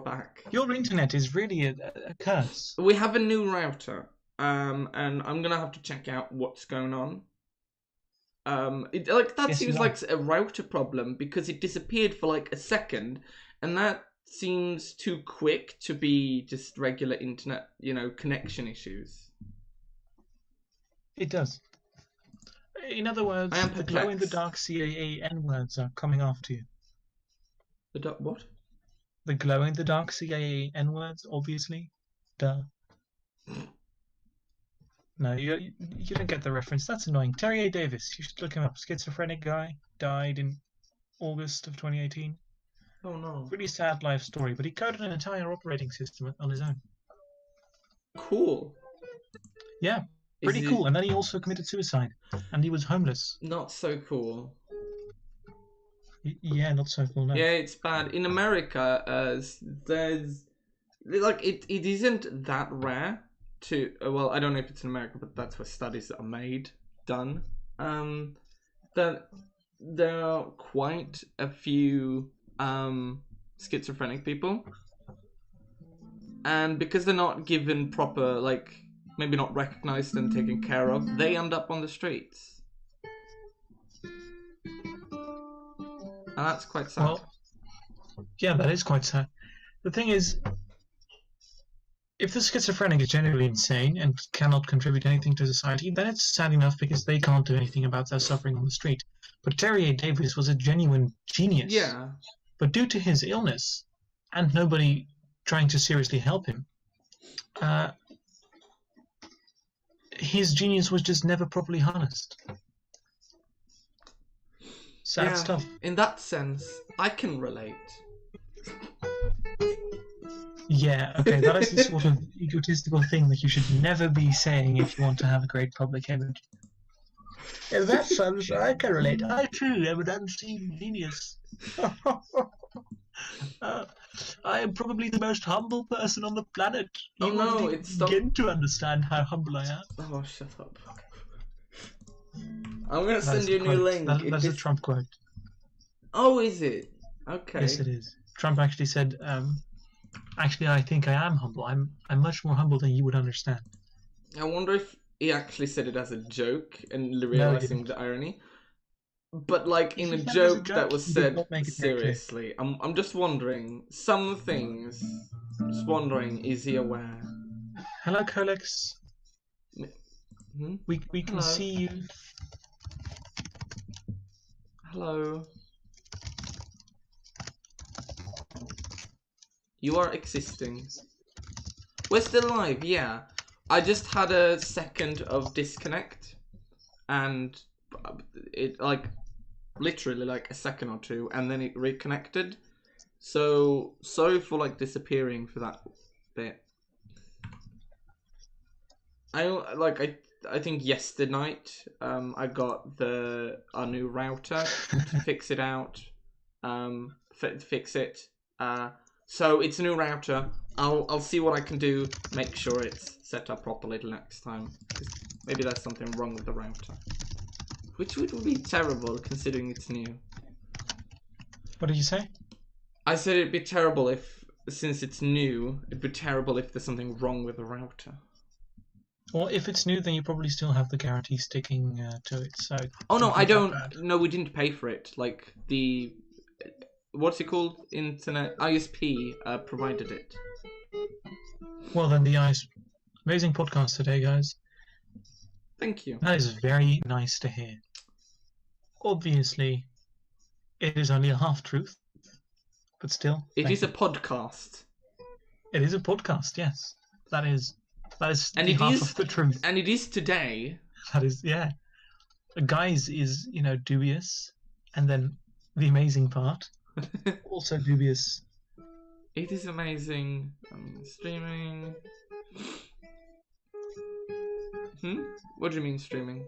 back. Your internet is really a curse. We have a new router, and I'm gonna have to check out what's going on. That seems like a router problem because it disappeared for like a second, and that seems too quick to be just regular internet, connection issues. It does. In other words, the glow-in-the-dark CAA N-words are coming after you. What? The glow-in-the-dark CAA N-words, obviously. Duh. No, you don't get the reference. That's annoying. Terry A. Davis, you should look him up. Schizophrenic guy, died in August of 2018. Oh no. Really sad life story, but he coded an entire operating system on his own. Cool. Yeah, pretty cool. And then he also committed suicide, and he was homeless. Not so cool. Yeah, not so cool, no. Yeah, it's bad. In America, there's... it isn't that rare to... Well, I don't know if it's in America, but that's where studies are done. That there are quite a few schizophrenic people. And because they're not given proper, maybe not recognized and taken care of, they end up on the streets. And that's quite sad. Well, yeah, that is quite sad. The thing is, if the schizophrenic is genuinely insane and cannot contribute anything to society, then it's sad enough because they can't do anything about their suffering on the street. But Terry A. Davis was a genuine genius. Yeah. But due to his illness, and nobody trying to seriously help him, his genius was just never properly harnessed. Sad stuff. In that sense, I can relate. Yeah, okay, that is the sort of egotistical thing that you should never be saying if you want to have a great public image. In that sense, I can relate. I too am an unseen genius. I am probably the most humble person on the planet. You begin to understand how humble I am. Oh, shut up. I'm gonna send you a new link. That's a Trump quote. Oh, is it? Okay. Yes, it is. Trump actually said, actually, I think I am humble. I'm much more humble than you would understand. I wonder if he actually said it as a joke and realizing the irony. But in a joke that was said seriously. I'm just wondering, some things, just wondering, is he aware? Hello, Colex. We can see you. Hello. You are existing. We're still live, yeah. I just had a second of disconnect. And it, literally a second or two. And then it reconnected. So, sorry for, disappearing for that bit. I think yesterday night, I got our new router to fix it out. Fix it. So it's a new router. I'll see what I can do. Make sure it's set up properly next time. Maybe there's something wrong with the router, which would be terrible considering it's new. What did you say? I said it'd be terrible if, since it's new, it'd be terrible if there's something wrong with the router. Well, if it's new, then you probably still have the guarantee sticking to it. So. Oh no, I don't. No, we didn't pay for it. What's it called? Internet ISP provided it. Well, then amazing podcast today, guys. Thank you. That is very nice to hear. Obviously, it is only a half truth, but still. It is a podcast. It is a podcast. Yes, that is. And the half of the truth. And it is today. That is, yeah. Guys is, dubious. And then the amazing part. Also dubious. It is amazing. Streaming. What do you mean streaming?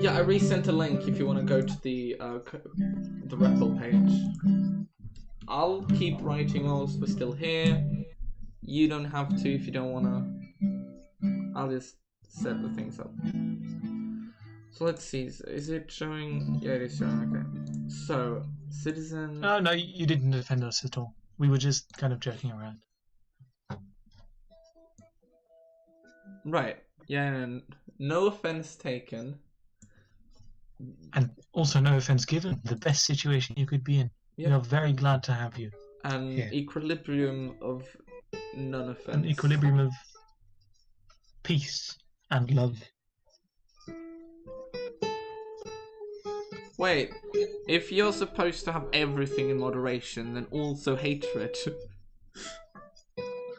Yeah, I resent a link if you want to go to the REPL page. I'll keep writing whilst we're still here. You don't have to if you don't want to. I'll just set the things up. So let's see. Is it showing? Yeah, it is showing. Okay. So citizen. Oh no, you didn't defend us at all. We were just kind of joking around. Right. Yeah. And no offense taken. And also, no offense given, the best situation you could be in. Yep. We are very glad to have you. An here. equilibrium of none offense. An equilibrium of peace and love. Wait, if you're supposed to have everything in moderation, then also hatred.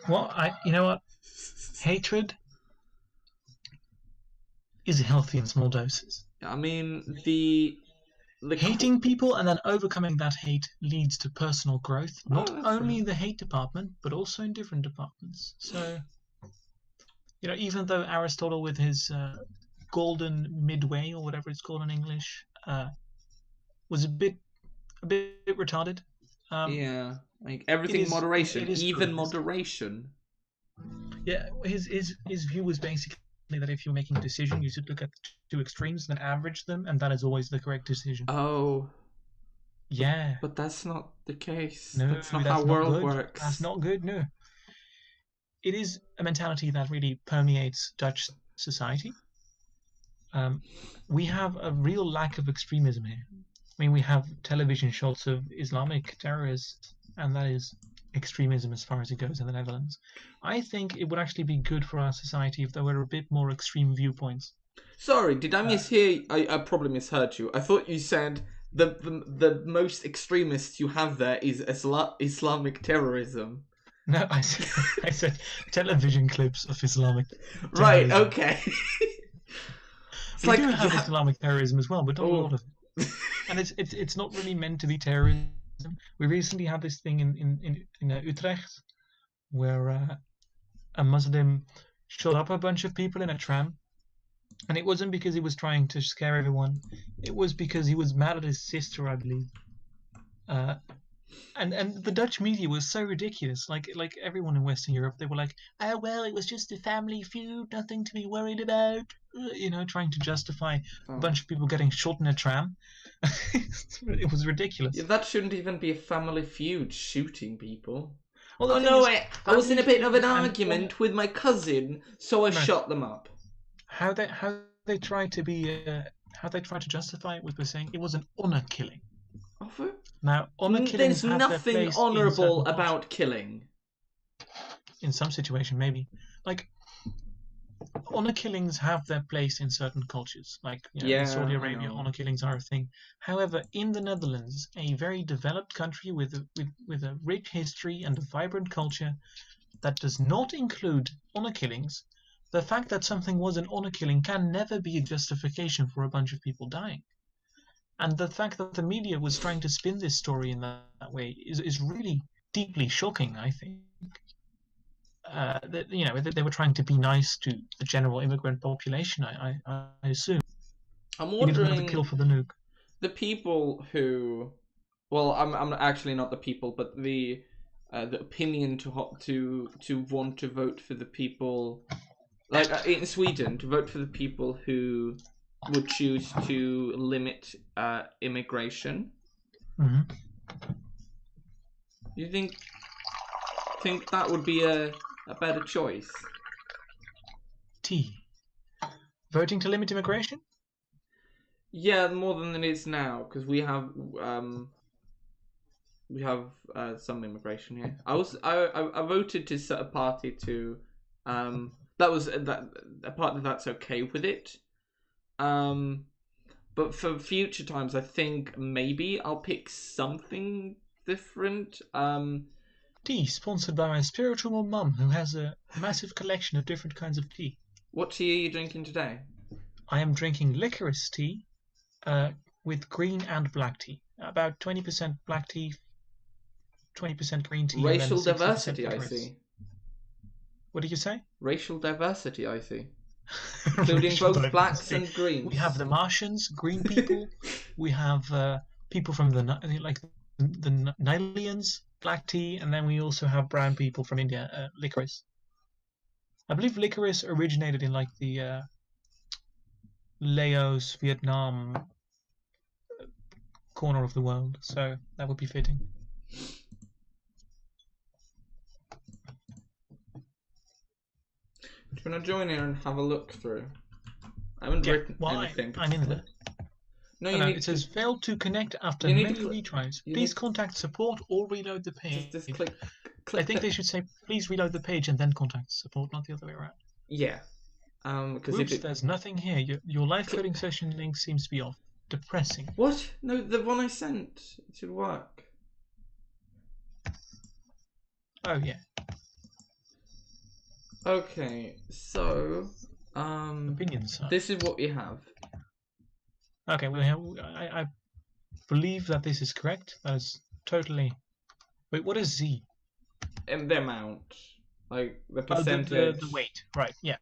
You know what? Hatred is healthy in small doses. I mean, the hating people and then overcoming that hate leads to personal growth, not only right. in the hate department, but also in different departments. So, even though Aristotle with his golden midway, or whatever it's called in English, was a bit retarded. Yeah, like everything in moderation, even moderation. Yeah, his view was basically that if you're making a decision, you should look at the two extremes, then average them, and that is always the correct decision. Oh. Yeah. But that's not the case. No, that's not how world works. That's not good, no. It is a mentality that really permeates Dutch society. We have a real lack of extremism here. I mean, we have television shots of Islamic terrorists, and that is extremism as far as it goes in the Netherlands. I think it would actually be good for our society if there were a bit more extreme viewpoints. Sorry, did I mishear? I probably misheard you. I thought you said the most extremist you have there is Islamic terrorism. No, I said television clips of Islamic terrorism. Right, okay. We do have Islamic terrorism as well, but not a lot of it. And it's not really meant to be terrorism. We recently had this thing in Utrecht where a Muslim shot up a bunch of people in a tram. And it wasn't because he was trying to scare everyone. It was because he was mad at his sister, I believe. And the Dutch media was so ridiculous. Like everyone in Western Europe, they were like, "Oh well, it was just a family feud, nothing to be worried about." Trying to justify a bunch of people getting shot in a tram. It was ridiculous. Yeah, that shouldn't even be a family feud, shooting people. Well, I was in a bit of an argument with my cousin, so I shot them up. How they try to justify it was by saying it was an honor killing. Now, honor killings there's nothing honorable about killing. In some situation, maybe. Like, honor killings have their place in certain cultures. Like, in Saudi Arabia, honor killings are a thing. However, in the Netherlands, a very developed country with a rich history and a vibrant culture that does not include honor killings, the fact that something was an honor killing can never be a justification for a bunch of people dying. And the fact that the media was trying to spin this story in that way is really deeply shocking, I think. That they were trying to be nice to the general immigrant population, I assume. I'm wondering, kill for the nuke. The people who, well, I'm actually not the people, but the opinion to want to vote for the people, like in Sweden, to vote for the people who would choose to limit immigration. Mm-hmm. You think that would be a better choice? Voting to limit immigration? Yeah, more than it is now, because we have some immigration here. I voted to set a party to a party that's okay with it. But for future times, I think maybe I'll pick something different. Tea sponsored by my spiritual mum, who has a massive collection of different kinds of tea. What tea are you drinking today? I am drinking licorice tea, with green and black tea. About 20% black tea, 20% green tea. Racial diversity, I see. What did you say? Racial diversity, I see. Including both blacks and greens. We have the Martians, green people. We have people from the Nilians, black tea, and then we also have brown people from India, licorice. I believe licorice originated in like the Laos, Vietnam corner of the world, so that would be fitting. Do you want to join here and have a look through? I haven't written anything. I'm in there. No, It says failed to connect after many retries. Please contact support or reload the page. Just click I think they should say please reload the page and then contact support, not the other way around. Yeah. Because there's nothing here. Your live coding session link seems to be off. Depressing. What? No, the one I sent. It should work. Oh yeah. Okay, so opinions. This is what we have. Okay, I believe that this is correct. That is totally. Wait, what is Z? And the amount, like the percentage. The weight, right? Yeah.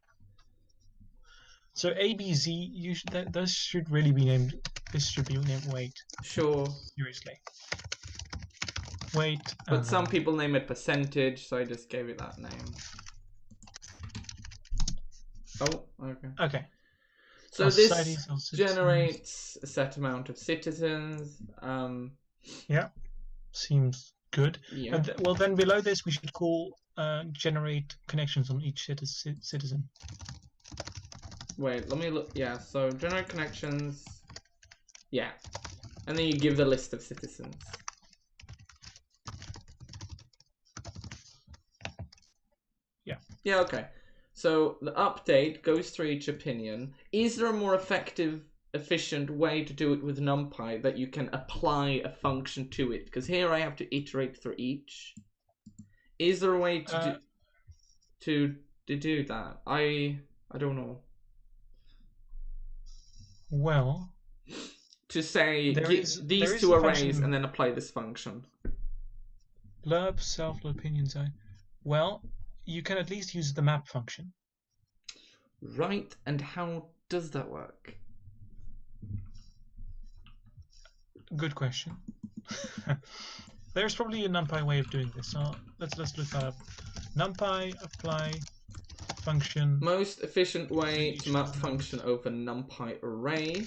So A, B, Z. Those should really be named. This should be named weight. Sure. Seriously. Weight. But some people name it percentage, so I just gave it that name. Oh, okay. Okay. So this generates a set amount of citizens. Yeah, seems good. Yeah. And well, then below this, we should call generate connections on each citizen. Wait, let me look. Yeah, so generate connections. Yeah, and then you give the list of citizens. Yeah. Yeah. Okay. So the update goes through each opinion. Is there a more effective, efficient way to do it with NumPy that you can apply a function to it? Because here I have to iterate through each. Is there a way to do that? I don't know. Well, to say these two arrays and then apply this function. Blurb self opinion zone. Well, you can at least use the map function. Right, and how does that work? Good question. There's probably a NumPy way of doing this. So let's look that up. NumPy apply function. Most efficient way to map function over NumPy array.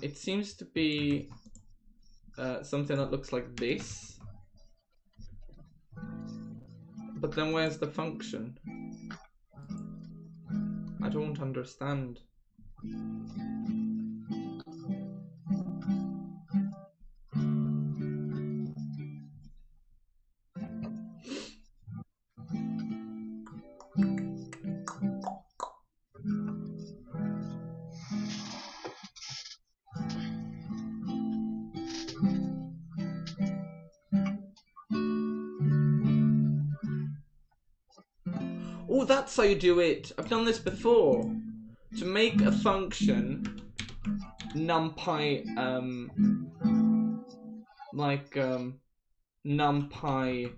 It seems to be something that looks like this. But then where's the function? I don't understand. Oh, that's how you do it. I've done this before. To make a function NumPy NumPy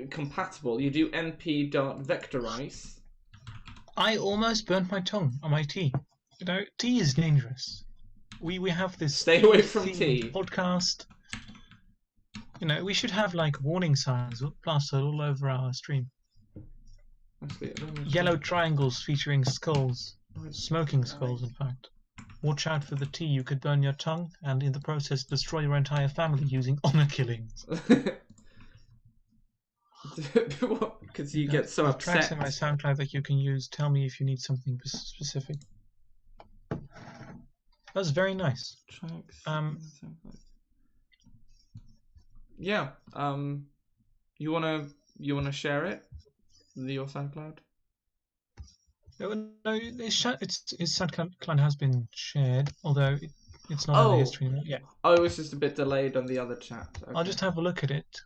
compatible, you do np.vectorize. I almost burnt my tongue on my tea. You know, tea is dangerous. We have this stay away from tea podcast. You know, we should have like warning signs plastered all over our stream. Actually, yellow triangles featuring skulls, smoking skulls in fact. Watch out for the tea, you could burn your tongue and in the process destroy your entire family using honor killings. Because you get so upset. Tracks in my SoundCloud that you can use. Tell me if you need something specific. That's very nice. Tracks. Yeah. You wanna share it? Your SoundCloud? No, his SoundCloud has been shared, although it's not on the history anymore. Yeah. Oh, it was just a bit delayed on the other chat. Okay. I'll just have a look at it.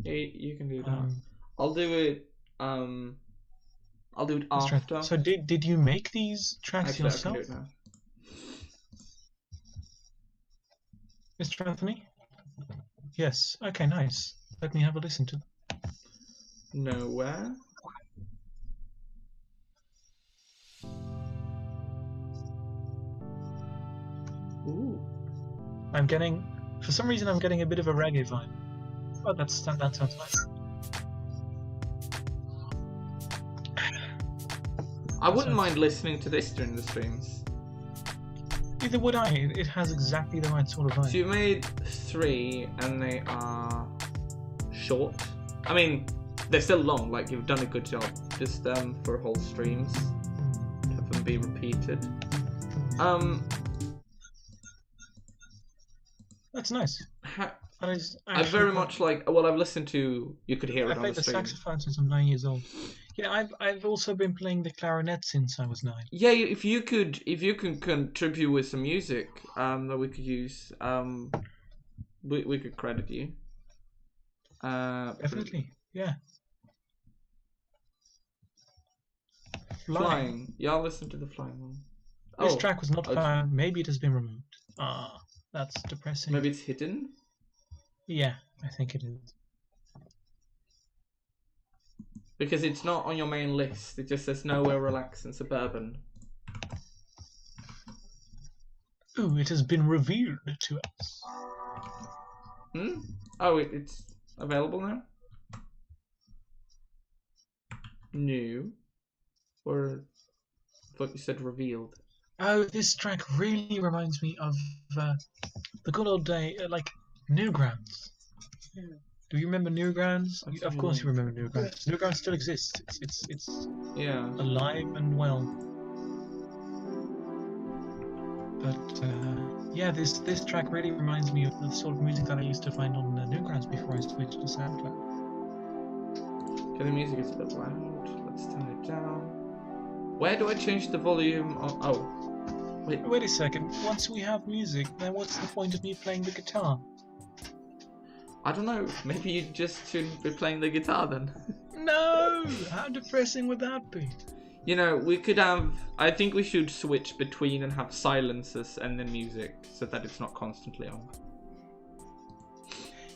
Yeah, you can do that. I'll do it. I'll do it after. So did you make these tracks yourself? I can do it now. Mr. Anthony? Yes. Okay, nice. Let me have a listen to them. Nowhere. Ooh. For some reason I'm getting a bit of a reggae vibe. Oh, that sounds nice. I wouldn't mind listening to this during the streams. Neither would I. It has exactly the right sort of vibe. So you made 3, and they are short. I mean, they're still long. Like, you've done a good job. Just for whole streams, have them be repeated. That's nice. That is I very much like. Well, I've listened to. You could hear it I've on played the the stream. saxophone since I'm 9 years old. Yeah, I've also been playing the clarinet since I was 9. Yeah, if you can contribute with some music, that we could use, we could credit you. Definitely, yeah. Flying. Yeah, I'll listen to the flying one. This track was not found. Maybe it has been removed. Ah, that's depressing. Maybe it's hidden? Yeah, I think it is. Because it's not on your main list. It just says nowhere relax in suburban. Ooh, it has been revealed to us. Hmm? Oh, it's available now? New? Or I thought you said revealed. Oh, this track really reminds me of the good old day, like Newgrounds. Do you remember Newgrounds? Of course you remember Newgrounds. Newgrounds still exists. It's yeah, alive and well. But yeah, this track really reminds me of the sort of music that I used to find on Newgrounds before I switched to SoundCloud. Okay, the music is a bit loud. Let's turn it down. Where do I change the volume? Oh, wait. Wait a second. Once we have music, then what's the point of me playing the guitar? I don't know. Maybe you just shouldn't be playing the guitar then. No! How depressing would that be? You know, we could have. I think we should switch between and have silences and then music so that it's not constantly on.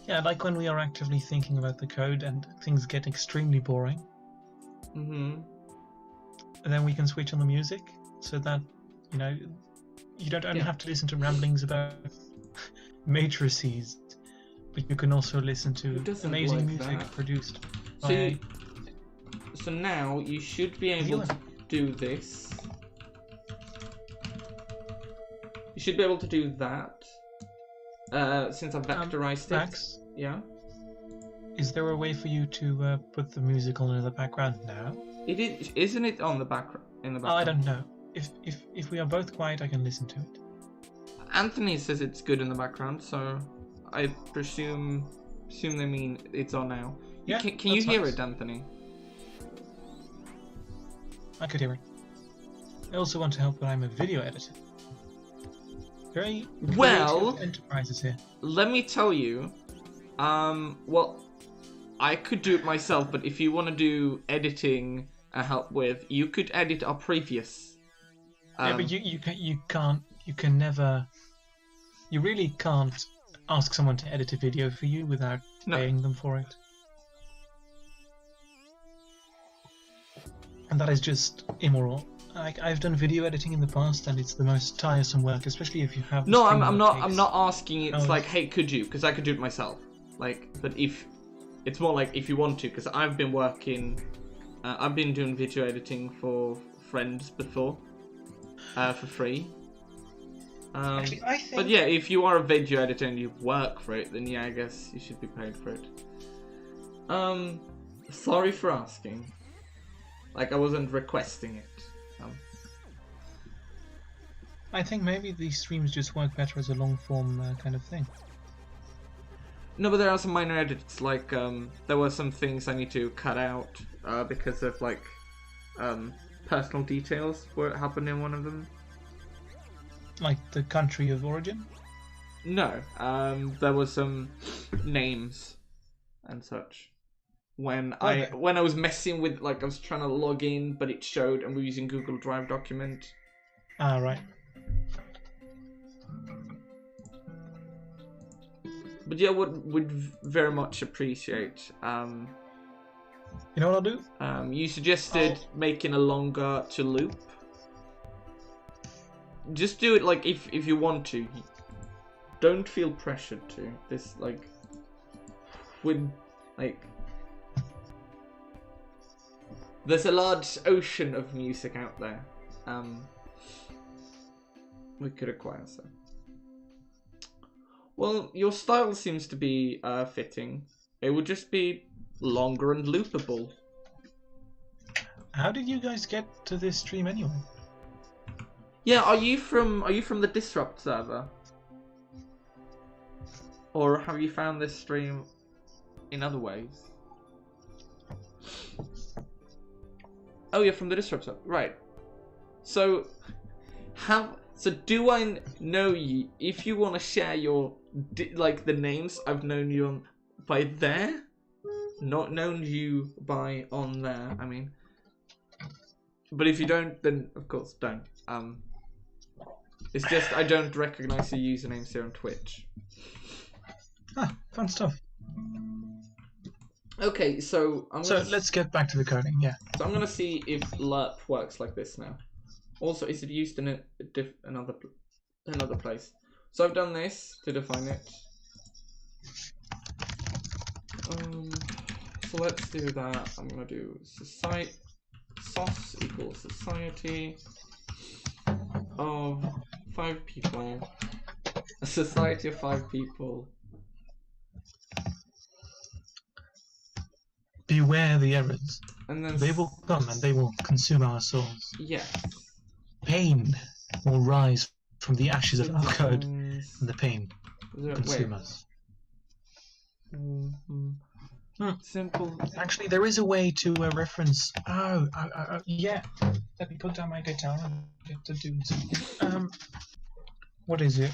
Yeah, like when we are actively thinking about the code and things get extremely boring. Mm-hmm. And then we can switch on the music so that, you know, you don't only have to listen to ramblings about matrices, but you can also listen to amazing like music that? produced by... So now you should be able to do this. You should be able to do that. Since I've vectorized it. Max, Yeah. is there a way for you to put the music on in the background now? It is, isn't it on the background? In the background. Oh, I don't know. If we are both quiet, I can listen to it. Anthony says it's good in the background, so I presume they mean it's on now. Yeah, can you hear it, Anthony? I could hear it. I also want to help that I'm a video editor. Very well enterprises here. Let me tell you. Well, I could do it myself, but if you want to do editing and help with, you could edit our previous. Yeah, but you can never. You really can't ask someone to edit a video for you without paying them for it. And that is just immoral. I've done video editing in the past, and it's the most tiresome work, especially if you have. No, I'm not asking. It's like, hey, could you? Because I could do it myself. Like, but if it's more like if you want to, because I've been working. I've been doing video editing for friends before, for free. Actually, I think... But yeah, if you are a video editor and you work for it, then yeah, I guess you should be paid for it. Sorry for asking. Like, I wasn't requesting it. I think maybe these streams just work better as a long-form kind of thing. No, but there are some minor edits. Like, there were some things I need to cut out because of like personal details where it happened in one of them. Like the country of origin? No, there were some names and such. When I was messing with, like, I was trying to log in, but it showed, and we're using Google Drive document. Ah, right. But yeah, would very much appreciate. You know what I'll do? You suggested making a longer to loop. Just do it like if you want to. Don't feel pressured to. This like would like. There's a large ocean of music out there. We could acquire some. Well, your style seems to be fitting. It would just be longer and loopable. How did you guys get to this stream anyway? Yeah, are you from the Disrupt server? Or have you found this stream in other ways? Oh, you're from the Disrupt server, right? So, do I know you? If you want to share your like the names I've known you on by there, not known you by on there. I mean, but if you don't, then of course don't. It's just I don't recognize your usernames here on Twitch. Ah, fun stuff. Okay, so let's get back to the coding. Yeah. So I'm gonna see if lerp works like this now. Also, is it used in another place? So I've done this to define it. So let's do that. I'm gonna do society. Sos equals society of 5 people. A society of 5 people. Beware the errors. And then they will come and they will consume our souls. Yeah. Pain will rise from the ashes of our code, and the pain will consume us. Simple. Actually, there is a way to reference. Yeah. Let me put down my guitar and get to do something. What is it?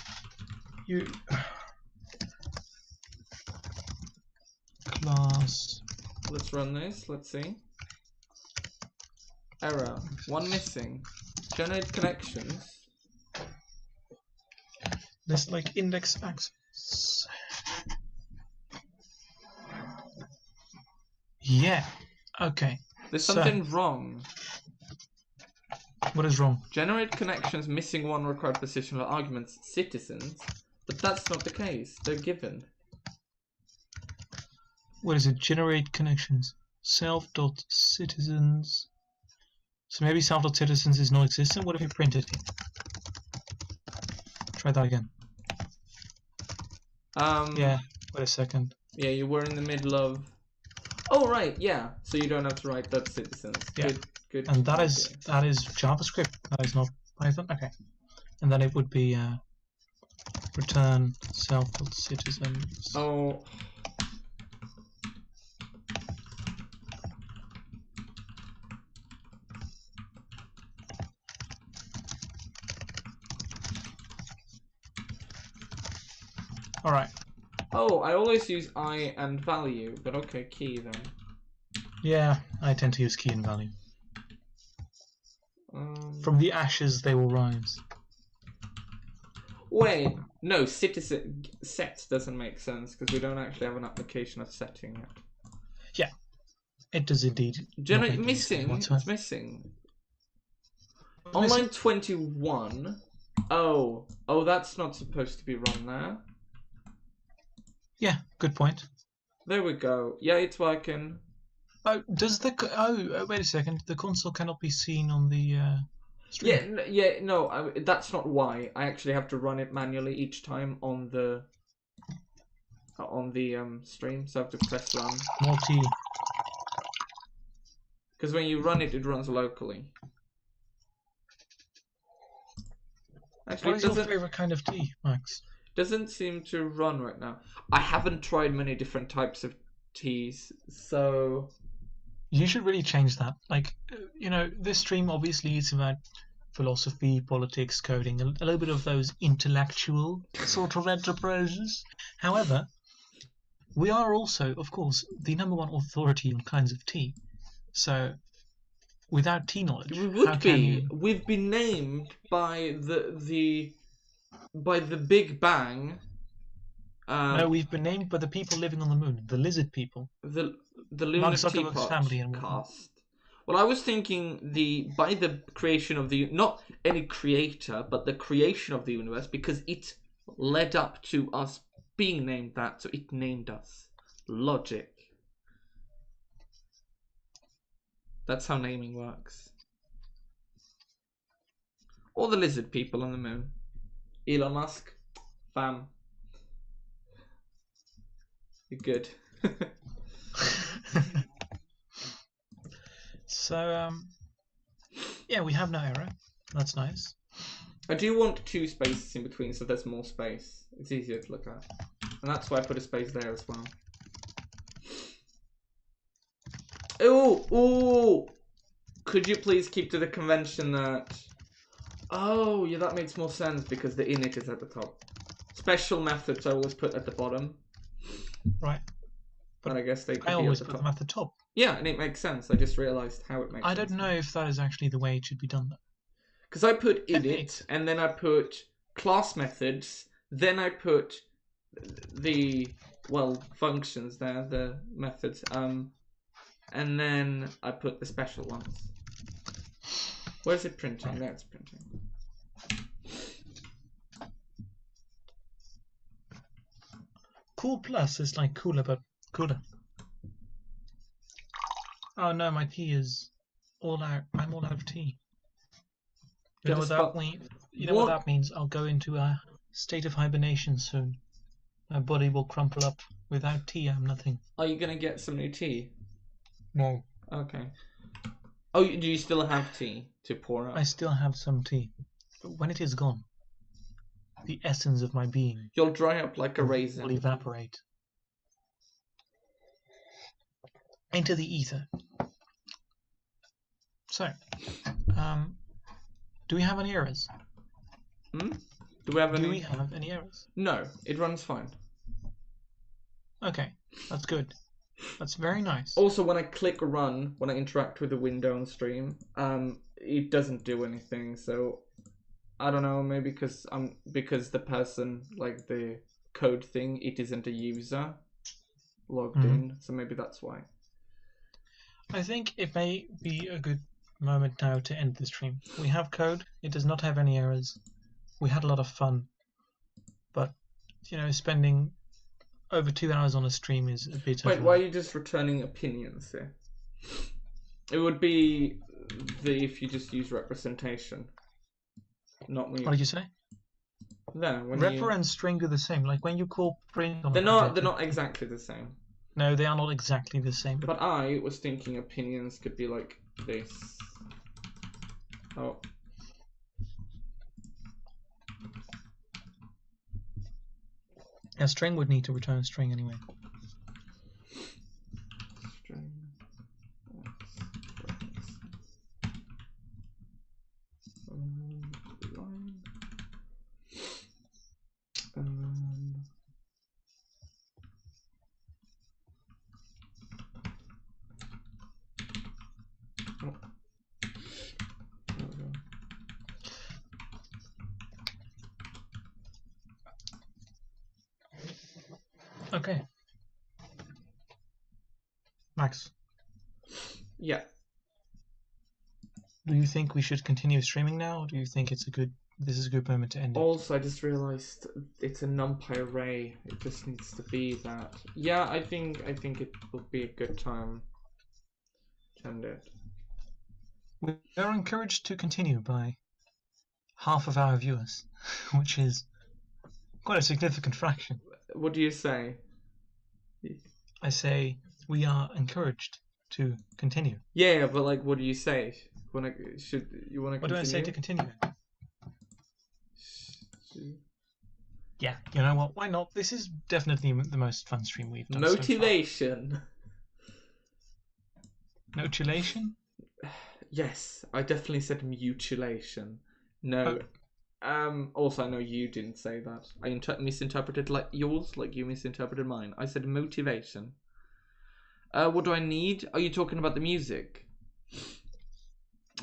Class. Let's run this. Let's see. Error. 1 missing. Generate connections. There's like index access. Yeah. Okay. There's something wrong. What is wrong? Generate connections missing 1 required positional arguments citizens, but that's not the case. They're given. What is it? Generate connections. Self.citizens. So maybe self.citizens is non-existent. What if you printed it? Try that again. Yeah. Wait a second. Yeah, you were in the middle of. Oh right, yeah. So you don't have to write that citizens. Yeah. Good. And that is JavaScript. That is not Python. Okay. And then it would be return self.citizens. Oh. All right. Oh, I always use I and value, but okay, key then. Yeah, I tend to use key and value. From the ashes they will rise. Wait, no, citizen set doesn't make sense because we don't actually have an application of setting yet. Yeah, it does indeed. Missing. It's missing. Online 21. Oh, that's not supposed to be run there. Yeah, good point. There we go. Yeah, it's working. Oh, does the wait a second. The console cannot be seen on the stream. No, that's not why. I actually have to run it manually each time on the stream, so I have to press run. Multi. Because when you run it, it runs locally. Actually, what is your favorite kind of tea, Max? Doesn't seem to run right now. I haven't tried many different types of teas, so you should really change that. Like, this stream obviously is about philosophy, politics, coding, a little bit of those intellectual sort of enterprises. However, we are also, of course, the #1 authority on kinds of tea. So, without tea knowledge, we would be. We've been named by the Big Bang. No, we've been named by the people living on the moon, the lizard people. The Lunar Teapot family and cast. Well, I was thinking by the creation of not any creator, but the creation of the universe, because it led up to us being named that, so it named us. Logic. That's how naming works. Or the lizard people on the moon. Elon Musk, fam. You're good. So, yeah, we have no error. That's nice. I do want 2 spaces in between so there's more space. It's easier to look at. And that's why I put a space there as well. Ooh! Could you please keep to the convention that... Oh, yeah, that makes more sense because the init is at the top. Special methods I always put at the bottom. Right. But I guess they could I be always at the put top. them at the top. Yeah, and it makes sense. I just realised how it makes sense. I don't know if that is actually the way it should be done, though. Because I put init, and then I put class methods, then I put the, well, functions there, the methods, and then I put the special ones. Where's it printing? There it's printing. Cool plus is like cooler, but cooler. Oh no, my tea is all out. I'm all out of tea. You know what that means? You know what that means? I'll go into a state of hibernation soon. My body will crumple up. Without tea, I'm nothing. Are you gonna get some new tea? No. Okay. Oh, do you still have tea to pour out? I still have some tea, but when it is gone, the essence of my being you'll dry up like a raisin. Will evaporate into the ether. So, do we have any errors? Hmm? Do we have any errors? No, it runs fine. Okay, that's good. That's very nice. Also, when I click run, when I interact with the window on stream, it doesn't do anything. So I don't know, maybe because the person, like the code thing, it isn't a user logged in, so maybe that's why. I think it may be a good moment now to end the stream. We have code. It does not have any errors. We had a lot of fun, but spending over 2 hours on a stream is a bit. Wait, why are you just returning opinions here? It would be if you just use representation, not when you... What did you say? No, when Repr and string are the same. Like when you call print on they're not exactly the same. No, they are not exactly the same. But I was thinking opinions could be like this. Oh. A string would need to return a string anyway. String. Okay. Max. Yeah. Do you think we should continue streaming now, or do you think this is a good moment to end it? Also, I just realized it's a numpy array. It just needs to be that. Yeah, I think it would be a good time to end it. We are encouraged to continue by half of our viewers, which is quite a significant fraction. What do you say? I say we are encouraged to continue. Yeah, but like, what do you say? What do I say to continue? Yeah, you know what? Why not? This is definitely the most fun stream we've done. Motivation. So far. Mutilation? Yes, I definitely said mutilation. No. Also, I know you didn't say that. I misinterpreted like yours, like you misinterpreted mine. I said motivation. What do I need? Are you talking about the music?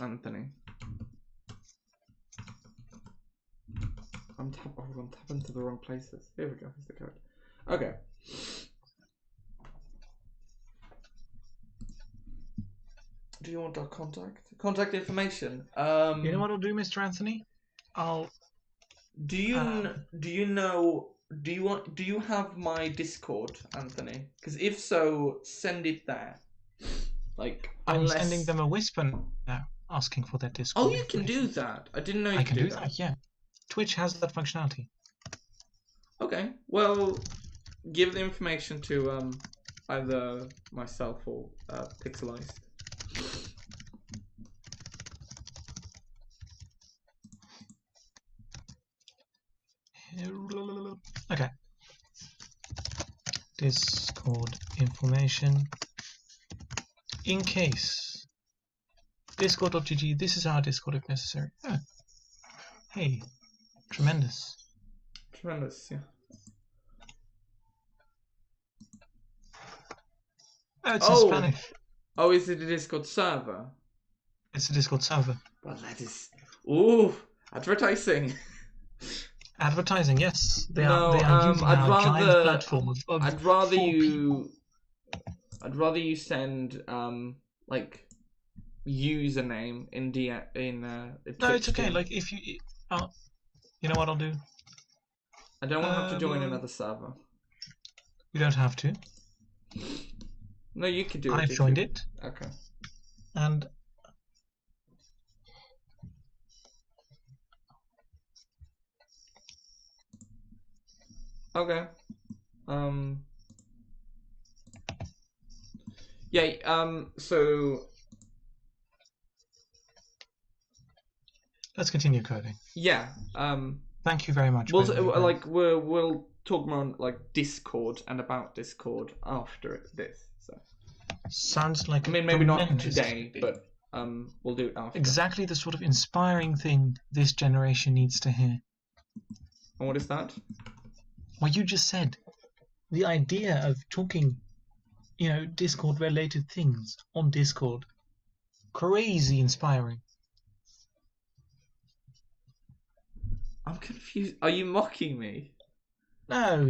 Anthony. I'm tapping to the wrong places. Here we go. Here's the code. Okay. Do you want our contact information? You know what I'll do, Mr. Anthony? Do you have my Discord, Anthony? Because if so, send it there. Like, I'm unless... sending them a whisper now, asking for their Discord Oh, you can do information. that. I didn't know you I could can do do that. that, yeah. Twitch has that functionality. Okay, well, give the information to either myself or Pixelized. Okay. Discord information. In case. Discord.gg, this is our Discord if necessary. Oh. Hey. Tremendous. Tremendous, yeah. Oh, it's in Spanish. Oh, is it a Discord server? It's a Discord server. Well, that is... Ooh, advertising. Advertising, yes. They are using I'd our rather... giant platform of I'd rather 4 you... people. I'd rather you send, like, username in No, it's okay. DM. Like, if you... you know what I'll do? I don't want to have to join another server. You don't have to. No, you could do it. I've joined it. Okay. And... Okay. Yeah, so... Let's continue coding. Yeah, Thank you very much. We'll talk more on, like, Discord and about Discord after this, so... Sounds like... I mean, maybe not today, but, we'll do it after. Exactly the sort of inspiring thing this generation needs to hear. And what is that? What you just said. The idea of talking, you know, Discord-related things on Discord. Crazy inspiring. I'm confused. Are you mocking me? No.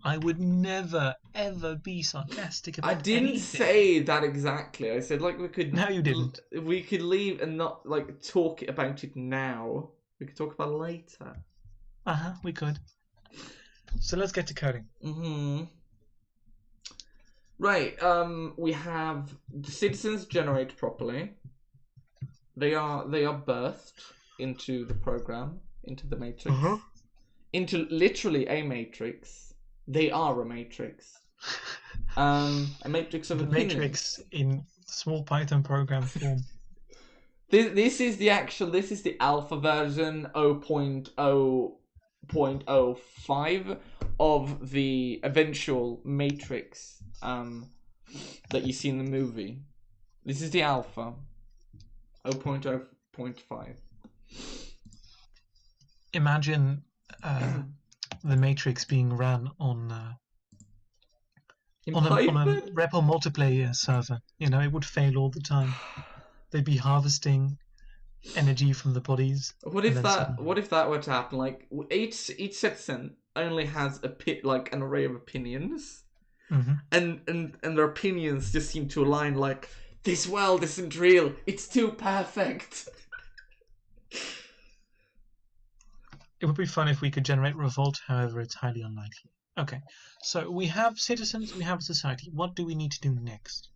I would never, ever be sarcastic about anything. I didn't say that exactly. I said, like, we could... No, you didn't. We could leave and not, like, talk about it now. We could talk about it later. Uh-huh, we could. So let's get to coding. Mm-hmm. Right, we have the citizens generate properly. They are birthed into the program, into the matrix. Uh-huh. Into literally a matrix. They are a matrix. A matrix of opinions. Matrix in small Python program form. This is the alpha version 0.0.05 of the eventual matrix that you see in the movie. This is the alpha 0.0.5. Imagine the Matrix being ran on a REPL multiplayer server. You know, it would fail all the time. They'd be harvesting energy from the bodies. What if that were to happen? Like, each citizen only has an array of opinions, and their opinions just seem to align. Like, this world isn't real. It's too perfect. It would be fun if we could generate revolt, however, it's highly unlikely. Okay, so we have citizens, we have society. What do we need to do next?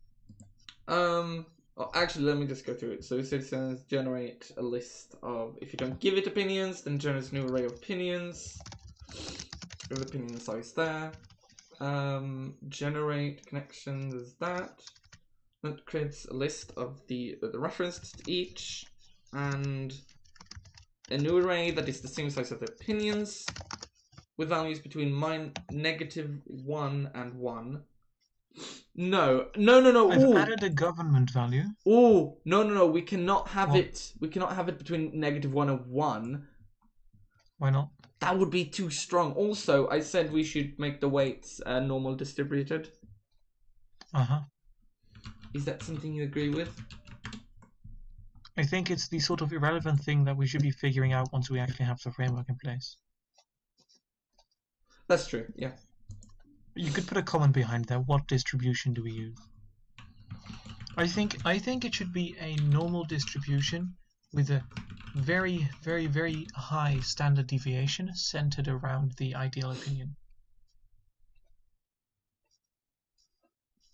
Actually, let me just go through it. So citizens generate a list of, if you don't give it opinions, then generates a new array of opinions. With opinion size there. Generate connections is that. That creates a list of the references to each, and a new array that is the same size of the opinions, with values between -1 and 1. No. I've added a government value. Oh, no. We cannot have it. We cannot have it between -1 and 1. Why not? That would be too strong. Also, I said we should make the weights normal distributed. Uh-huh. Is that something you agree with? I think it's the sort of irrelevant thing that we should be figuring out once we actually have the framework in place. That's true, yeah. You could put a comment behind that. What distribution do we use? I think it should be a normal distribution with a very, very, very high standard deviation centered around the ideal opinion.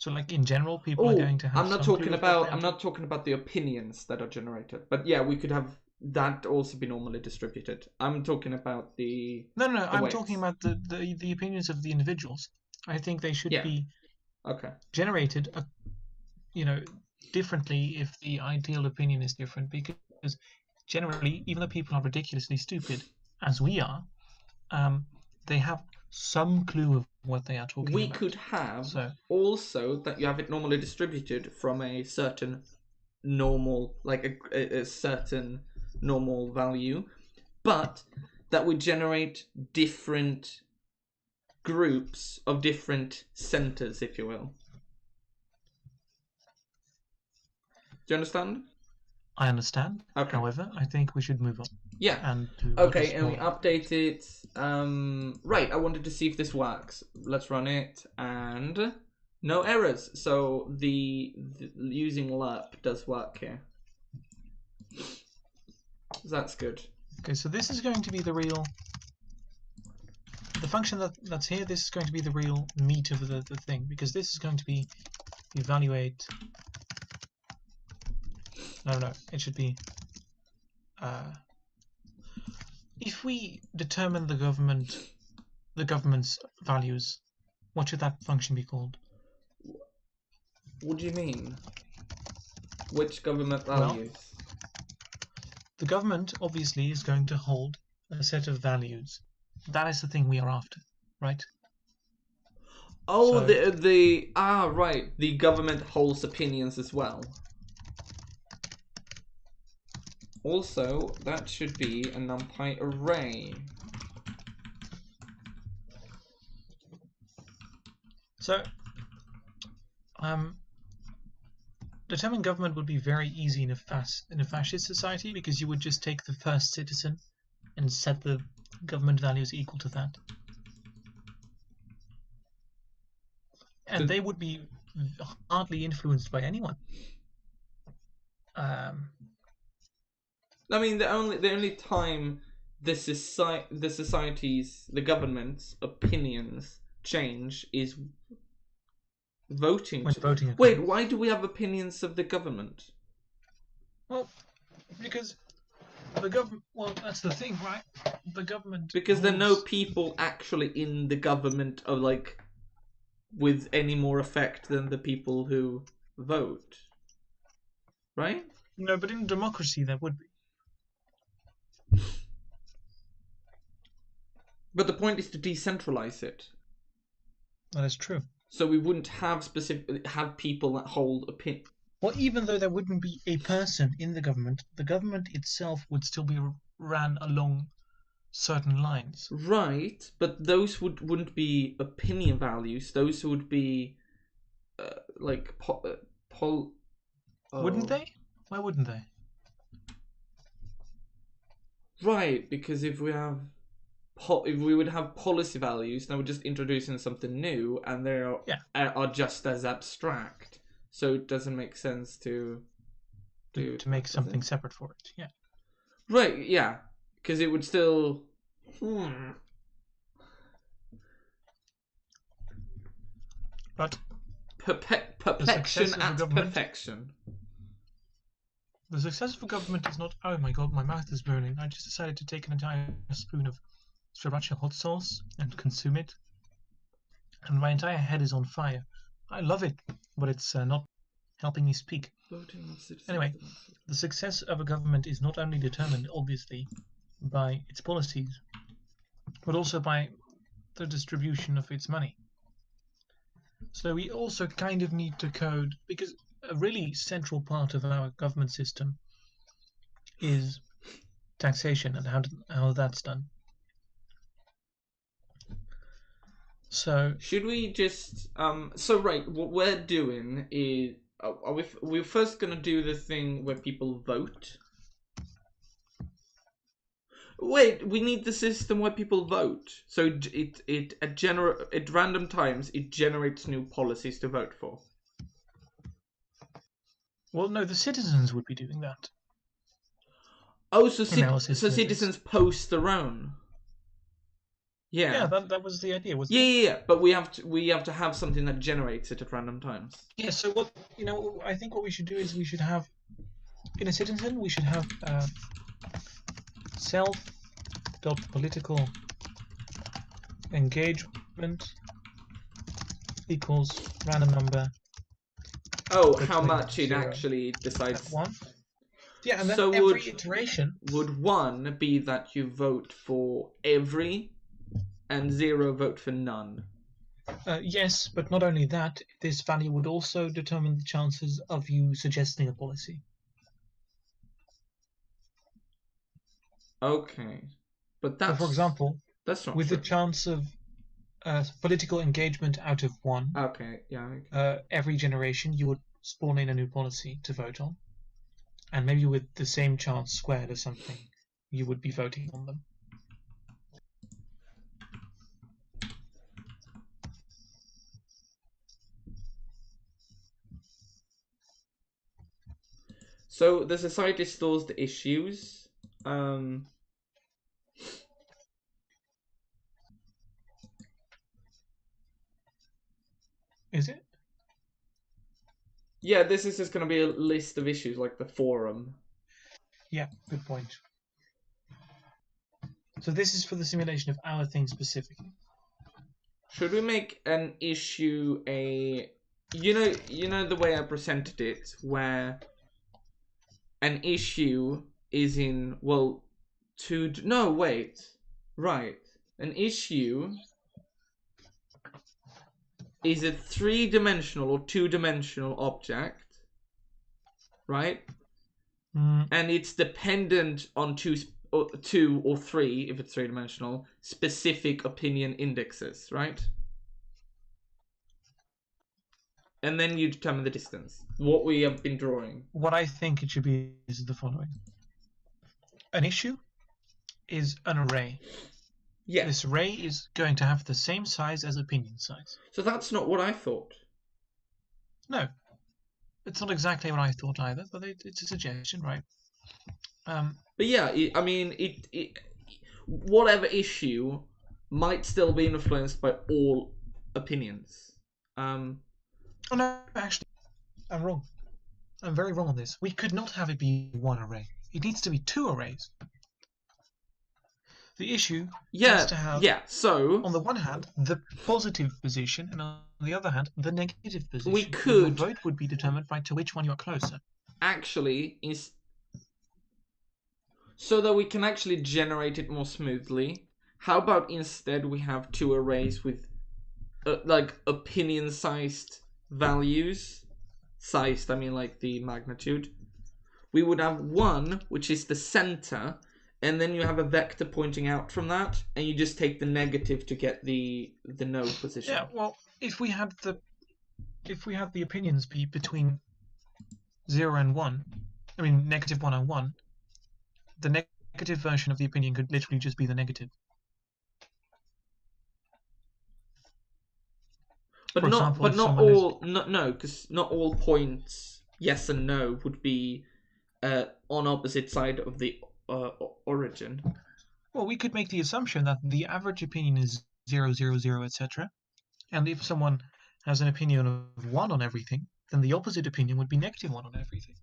So, like in general, people are Oh, going to have I'm not some clue talking of what about. they're I'm not talking about the opinions that are generated. But yeah, we could have that also be normally distributed. I'm talking about No, no, no. the I'm talking weights. about the opinions of the individuals. I think they should Yeah. be Okay. generated, you know, differently if the ideal opinion is different. Because generally, even though people are ridiculously stupid, as we are, um, they have some clue of what they are talking We could about. have So, also that you have it normally distributed from a certain normal, like a certain normal value, but that would generate different groups of different centers, if you will. Do you understand? I understand. Okay. However, I think we should move on Yeah. and to what Okay, is and we more update it. Right, I wanted to see if this works. Let's run it, and no errors. So the using lerp does work here. That's good. Okay, so this is going to be the function that's here. This is going to be the real meat of the thing, because this is going to be evaluate. No, it should be if we determine the government's values, what should that function be called? What do you mean? Which government Well, values? the government obviously is going to hold a set of values. That is the thing we are after, right? Oh, So the right. The government holds opinions as well. Also, that should be a NumPy array. So, determine government would be very easy in a fascist society, because you would just take the first citizen and set the government values equal to that, and they would be hardly influenced by anyone. I mean, the only time the government's opinions change is voting. When voting Wait, occurs. why do we have opinions of the government? Well, because the government. Well, that's the thing, right? The government. Because there are no people actually in the government of like with any more effect than the people who vote, right? No, but in democracy there would be. But the point is to decentralize it. That is true. So we wouldn't have people that hold opinion. Well, even though there wouldn't be a person in the government itself would still be ran along certain lines. Right, but those wouldn't be opinion values. Those would be like Wouldn't they? Why wouldn't they? Right, because if we would have policy values, then we're just introducing something new, and they are just as abstract. So it doesn't make sense to make something separate for it. Yeah. Right. Yeah, because it would still. But perfection at perfection. The success of a government is not. Oh my god, my mouth is burning. I just decided to take an entire spoon of sriracha hot sauce and consume it, and my entire head is on fire. I love it, but it's not helping me speak. Anyway, the success of a government is not only determined, obviously, by its policies, but also by the distribution of its money. So we also kind of need to code, because a really central part of our government system is taxation and how that's done. So should we just so right, what we're doing is we're first gonna do the thing where people vote. Wait, we need the system where people vote. So at random times it generates new policies to vote for. Well, no, the citizens would be doing that. Oh, so citizens post their own. Yeah. that was the idea, wasn't Yeah, it? yeah, yeah. But we have to have something that generates it at random times. Yeah. So what I think what we should do is we should have in a citizen we should have self dot political engagement equals random number Oh, how between much it 0 actually and decides. 1. Yeah, and then So every iteration. would 1 be that you vote for every, and 0 vote for none? Yes, but not only that, this value would also determine the chances of you suggesting a policy. Okay, but So, for example, that's not with the true. chance of political engagement out of 1, Okay, yeah. Okay. every generation you would spawn in a new policy to vote on, and maybe with the same chance squared or something, you would be voting on them. So the society stores the issues. Is it? Yeah, this is just going to be a list of issues like the forum. Yeah, good point. So this is for the simulation of our thing specifically. Should we make an issue a you know the way I presented it, where an issue is in, well, no, wait, right, an issue is a 3-dimensional or 2-dimensional object, right? And it's dependent on two or three, if it's 3-dimensional, specific opinion indexes, right? And then you determine the distance, what we have been drawing. What I think it should be is the following. An issue is an array. Yeah. This array is going to have the same size as opinion size. So that's not what I thought. No. It's not exactly what I thought either, but it's a suggestion, right? But yeah, I mean, whatever issue might still be influenced by all opinions. Oh no, actually, I'm wrong. I'm very wrong on this. We could not have it be one array. It needs to be 2 arrays. The issue has to have, so on the one hand, the positive position, and on the other hand, the negative position. We could... Your vote would be determined by to which one you are closer. Actually, so that we can actually generate it more smoothly, how about instead we have 2 arrays with like opinion-sized values? Sized, I mean like the magnitude. We would have 1, which is the center, and then you have a vector pointing out from that, and you just take the negative to get the no position. Yeah, well, if we had the opinions be between 0 and 1, I mean -1 and 1, the negative version of the opinion could literally just be the negative. But not all, because not all points yes and no would be on opposite side of the origin. Well, we could make the assumption that the average opinion is 0, 0, 0, etc. And if someone has an opinion of 1 on everything, then the opposite opinion would be -1 on everything.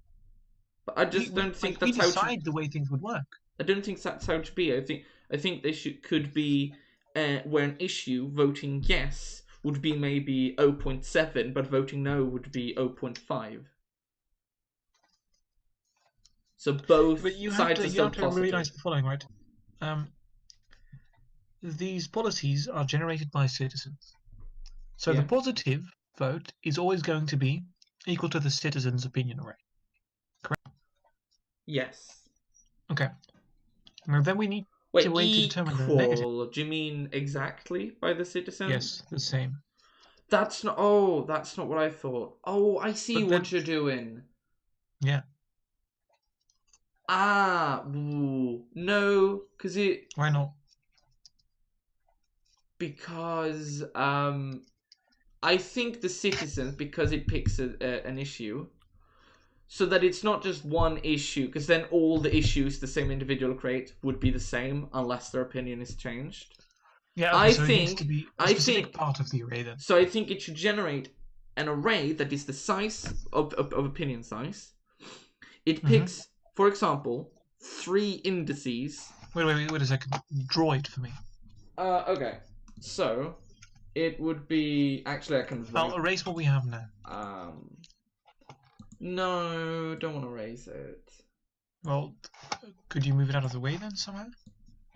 But I just don't think that's how we decide the way things would work. I don't think that's how it should be. I think they could be where an issue voting yes would be maybe 0.7, but voting no would be 0.5. So both sides are still positive. You have to realize the following, right? These policies are generated by citizens. So the positive vote is always going to be equal to the citizen's opinion array. Correct? Yes. Okay. Now then we need a way to determine the negative. Do you mean exactly by the citizen? Yes, the same. That's not what I thought. Oh, I see what you're doing. Yeah. No, because it... Why not? Because, I think the citizens, because it picks an issue, so that it's not just one issue, because then all the issues the same individual creates would be the same, unless their opinion is changed. Yeah, okay, I so it needs to think be a I specific think part of the array then. so. I think it should generate an array that is the size of opinion size. It Mm-hmm. picks, for example, 3 indices. Wait a second. Draw it for me. Okay. So it would be actually I can I'll write. erase what we have now. No, don't want to erase it. Well, could you move it out of the way then somehow?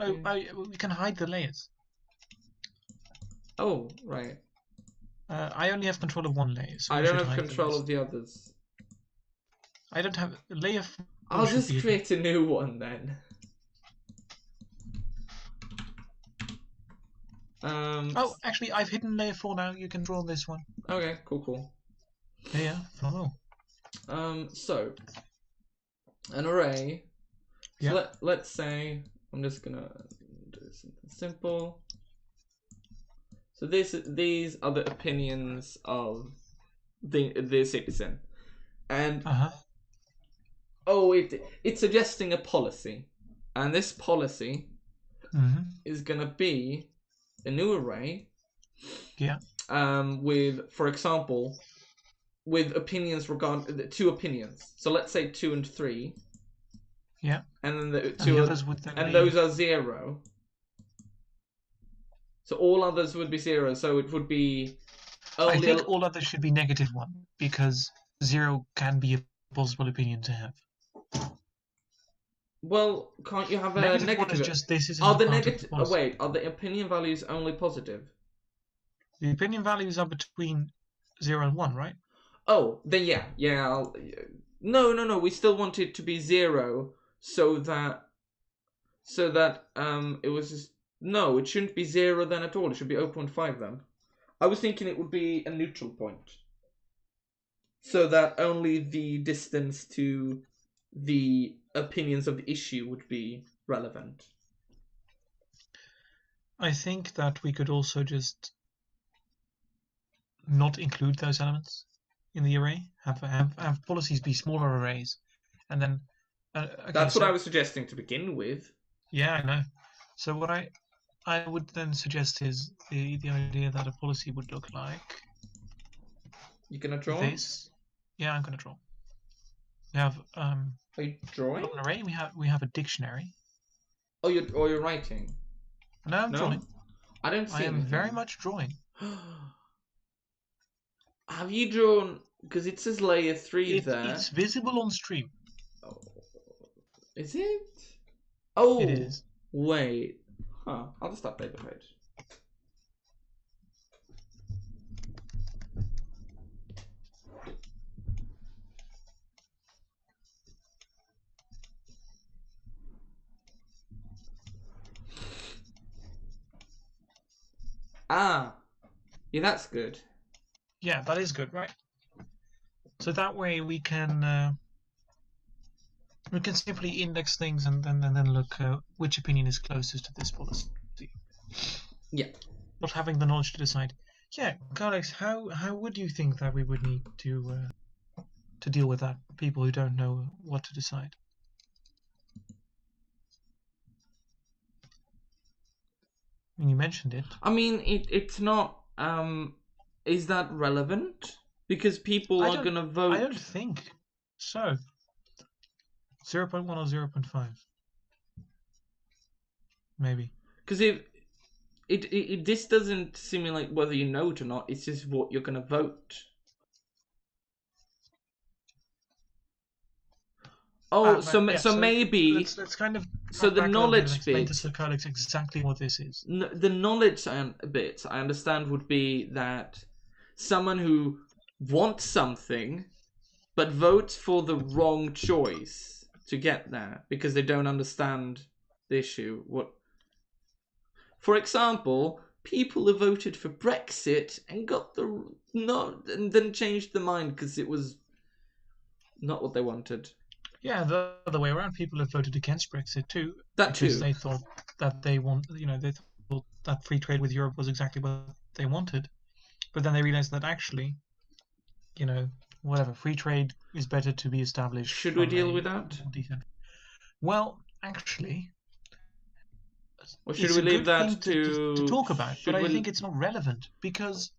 Oh, Yeah. we can hide the layers. Oh, right. I only have control of one layer, so I we don't should have hide the control rest. of the others. I don't have layer 4 I'll should be just hidden. create a new one then. Oh, actually, I've hidden layer 4 now. You can draw this one. Okay, cool. Yeah, phenomenal. So an array. So Yeah. let's say I'm just gonna do something simple. So these are the opinions of the citizen, and it's suggesting a policy, and this policy is gonna be a new array. Yeah. With, for example, with opinions regarding 2 opinions. So let's say 2 and 3. Yeah. And then the and the others would then be... those are 0. So all others would be 0. So it would be only... I think all others should be -1 because 0 can be a possible opinion to have. Well, can't you have a negative? negative? One is just this is. Are the negative? Wait, are the opinion values only positive? The opinion values are between 0 and 1, right? Oh, then yeah. No. We still want it to be 0, so that it was just... No, it shouldn't be 0 then at all. It should be 0.5 then. I was thinking it would be a neutral point, so that only the distance to the opinions of the issue would be relevant. I think that we could also just not include those elements in the array. Have policies be smaller arrays, and then okay, that's what I was suggesting to begin with. Yeah, I know. So what I would then suggest is the idea that a policy would look like... You gonna draw this? Yeah, I'm gonna draw. We have Are you drawing? An array. We have a dictionary. Oh, you're writing. No, I'm drawing. I don't see. I am very much drawing. Have you drawn? Because it says layer 3 there. It's visible on stream. Oh. Is it? Oh, it is. Wait. Huh. I'll just update the page. Ah. Yeah, that's good. Yeah, that is good, right? So that way we can simply index things and then look which opinion is closest to this policy. Yeah. Not having the knowledge to decide. Yeah, Alex, how would you think that we would need to deal with that? People who don't know what to decide. When you mentioned it. I mean, it's not. Is that relevant? Because people are gonna vote. I don't think so. 0.1 or 0.5, maybe. Because if this doesn't simulate whether you know it or not. It's just what you're gonna vote. Oh, so maybe let's kind of so the knowledge bit. Explain to Sir Alex exactly what this is. The knowledge bit I understand would be that someone who wants something but votes for the wrong choice to get there because they don't understand the issue. What? For example, people who voted for Brexit and got and then changed their mind because it was not what they wanted. Yeah, the other way around. People have voted against Brexit too. Because they thought that they thought that free trade with Europe was exactly what they wanted, but then they realized that actually, whatever, free trade is better to be established. Should we deal with that? Well, actually, Or should it's we a leave good that thing to talk about, but should I we? think it's not relevant because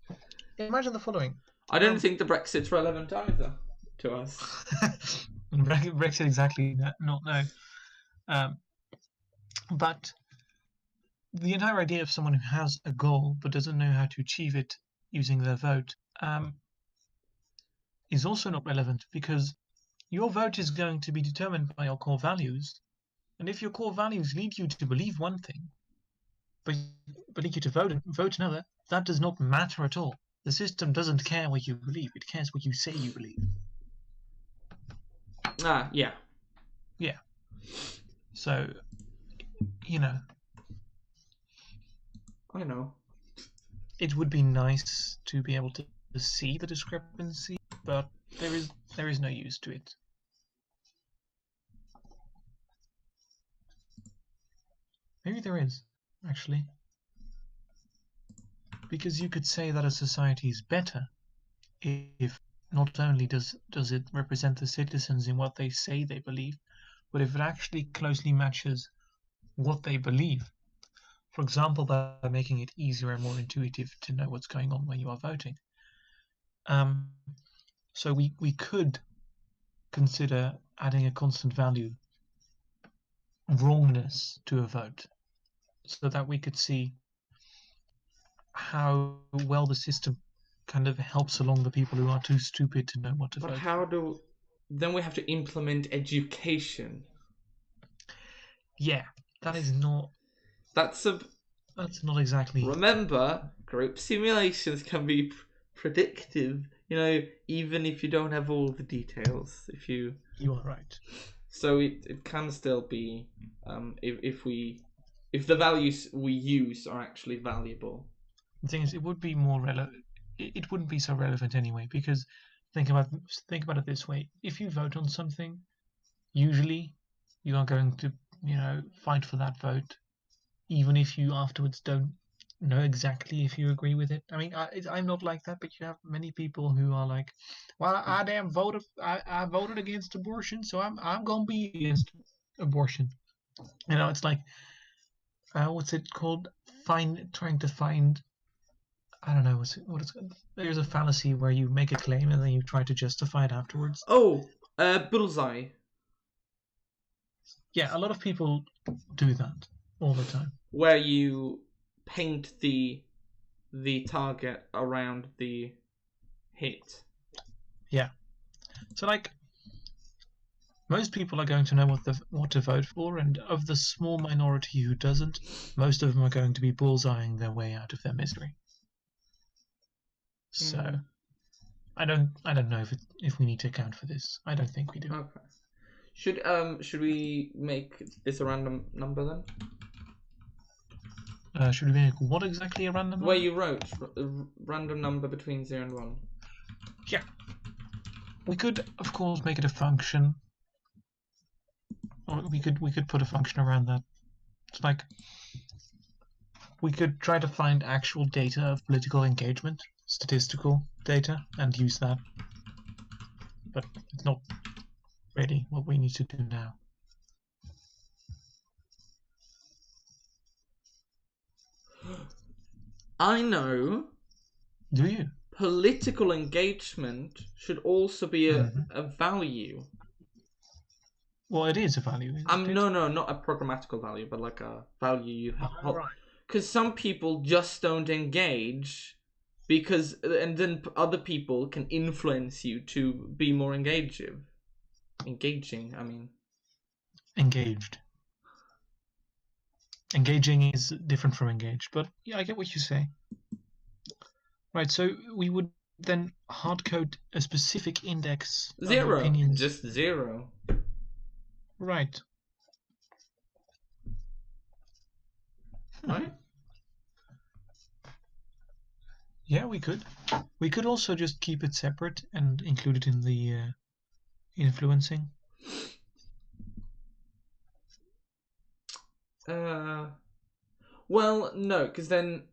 imagine the following. I don't think the Brexit's relevant either to us. Brexit exactly not no. Um, but the entire idea of someone who has a goal but doesn't know how to achieve it using their vote is also not relevant because your vote is going to be determined by your core values. And if your core values lead you to believe one thing, but lead you to vote another, that does not matter at all. The system doesn't care what you believe; it cares what you say you believe. Ah, yeah. Yeah. So, you know, I know. it would be nice to be able to see the discrepancy, but there is no use to it. Maybe there is, actually. Because you could say that a society is better if not only does it represent the citizens in what they say they believe, but if it actually closely matches what they believe. For example, by making it easier and more intuitive to know what's going on when you are voting. Um, so we could consider adding a constant value wrongness to a vote so that we could see how well the system kind of helps along the people who are too stupid to know what to But vote how for. do? Then we have to implement education. Yeah, that is not. That's a. That's not exactly. Remember, group simulations can be predictive. You know, even if you don't have all the details. If you. You are right. So it can still be, if the values we use are actually valuable. The thing is, it would be more relevant. It wouldn't be so relevant anyway because think about it this way: if you vote on something, usually you are going to fight for that vote, even if you afterwards don't know exactly if you agree with it. I mean, I'm not like that, but you have many people who are like, "Well, I voted against abortion, so I'm gonna be against abortion." It's like, what's it called? Trying to find. I don't know what it's called. There's a fallacy where you make a claim and then you try to justify it afterwards. Oh, bullseye. Yeah, a lot of people do that all the time. Where you paint the target around the hit. Yeah. So like most people are going to know what to vote for, and of the small minority who doesn't, most of them are going to be bullseyeing their way out of their misery. So I don't know if we need to account for this. I don't think we do. Okay. Should we make this a random number then? Should we make what exactly a random number? Where you wrote random number between 0 and 1. Yeah. We could, of course, make it a function. Or we could put a function around that. It's like we could try to find actual data of political engagement, statistical data, and use that. But it's not really what we need to do now. I know. Do you? Political engagement should also be a value. Well, it is a value. No, not a programmatical value, but like a value you have. Right. Because some people just don't engage, and then other people can influence you to be more engaging. I mean. Engaged. Engaging is different from engaged, but yeah, I get what you say. Right, so we would then hardcode a specific index 0. of opinions. Just 0. Right. Right? Yeah, we could. We could also just keep it separate and include it in the influencing. Well, no, because then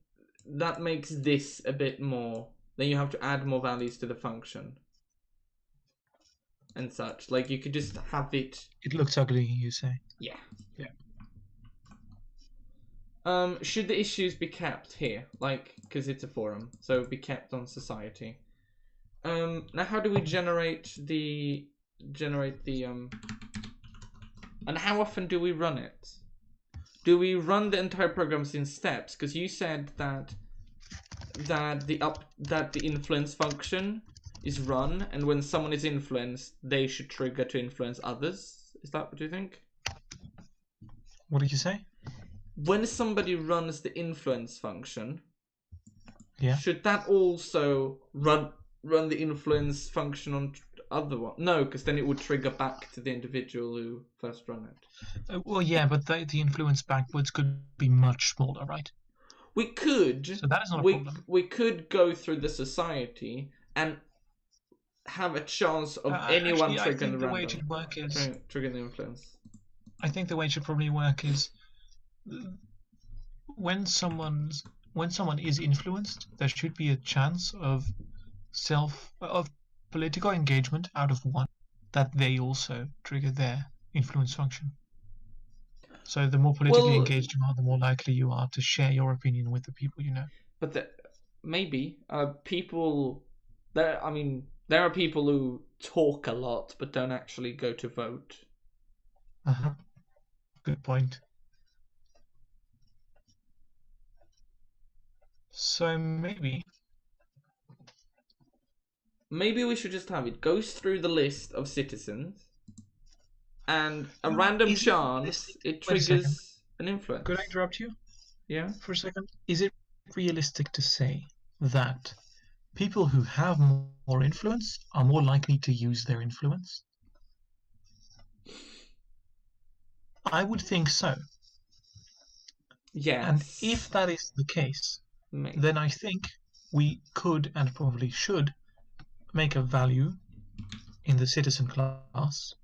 that makes this a bit more. Then you have to add more values to the function. And such. Like, you could just have it. It looks ugly, you say? Yeah. Yeah. Should the issues be kept here? Like, because it's a forum, so be kept on society. Now how do we generate the and how often do we run it? Do we run the entire programs in steps? Because you said that the influence function is run, and when someone is influenced, they should trigger to influence others. Is that what you think? What did you say? When somebody runs the influence function, Yeah. should that also run the influence function on other one? No, because then it would trigger back to the individual who first run it. Well, yeah, but the influence backwards could be much smaller, right? We could. So that is not a problem. We could go through the society and have a chance of anyone triggering the way it should work is triggering the influence. I think the way it should probably work is when someone is influenced, there should be a chance of political engagement out of one that they also trigger their influence function. So the more politically engaged you are, the more likely you are to share your opinion with the people you know. But maybe people there. I mean, there are people who talk a lot but don't actually go to vote. Good point. So maybe we should just have it goes through the list of citizens, and a random chance it triggers an influence. Could I interrupt you? Yeah. For a second. Is it realistic to say that people who have more influence are more likely to use their influence? I would think so. Yes. And if that is the case, then I think we could and probably should make a value in the citizen class,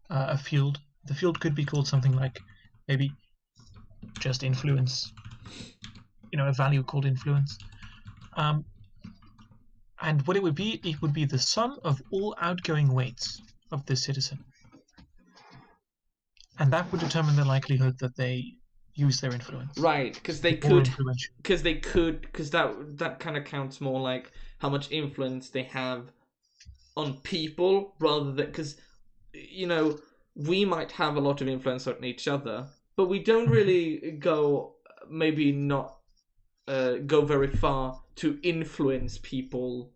a field. The field could be called something like maybe just influence, a value called influence. And what it would be the sum of all outgoing weights of the citizen. And that would determine the likelihood that they use their influence. Right, because that kind of counts more like how much influence they have on people rather than, because we might have a lot of influence on each other, but we don't really go very far to influence people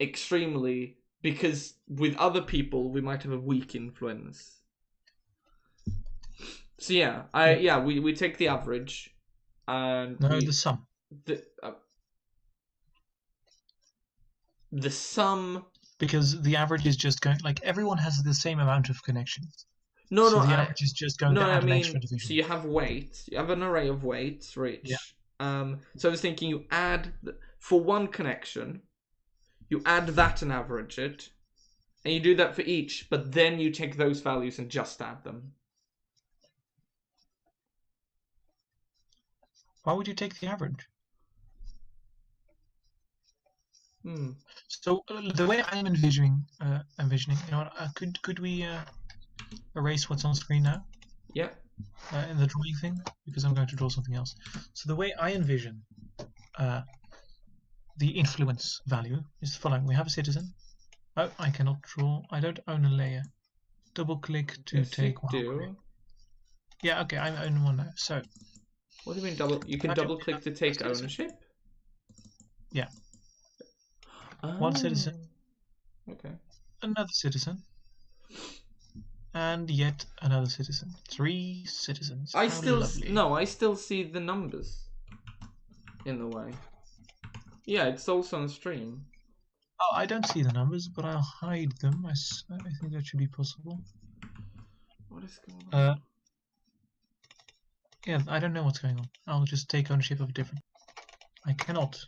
extremely, because with other people we might have a weak influence. So we take the average, and the sum. The sum, because the average is just going, like, everyone has the same amount of connections. The average is just going to add an extra division. So you have weights. You have an array of weights, Rich. Yeah. So I was thinking you add for one connection, you add that and average it, and you do that for each. But then you take those values and just add them. Why would you take the average? So the way I'm envisioning, could we erase what's on screen now? Yeah. In the drawing thing, because I'm going to draw something else. So the way I envision the influence value is the following: we have a citizen. Oh, I cannot draw. I don't own a layer. Double click to take one. Do. Yeah, okay, I own one now. So. What do you mean double? You can double click to take ownership? Yeah. Oh. One citizen. Okay. Another citizen. And yet another citizen. 3 citizens. I still see the numbers in the way. Yeah, it's also on stream. Oh, I don't see the numbers, but I'll hide them. I think that should be possible. What is going on? Yeah, I don't know what's going on. I'll just take ownership of a different. I cannot.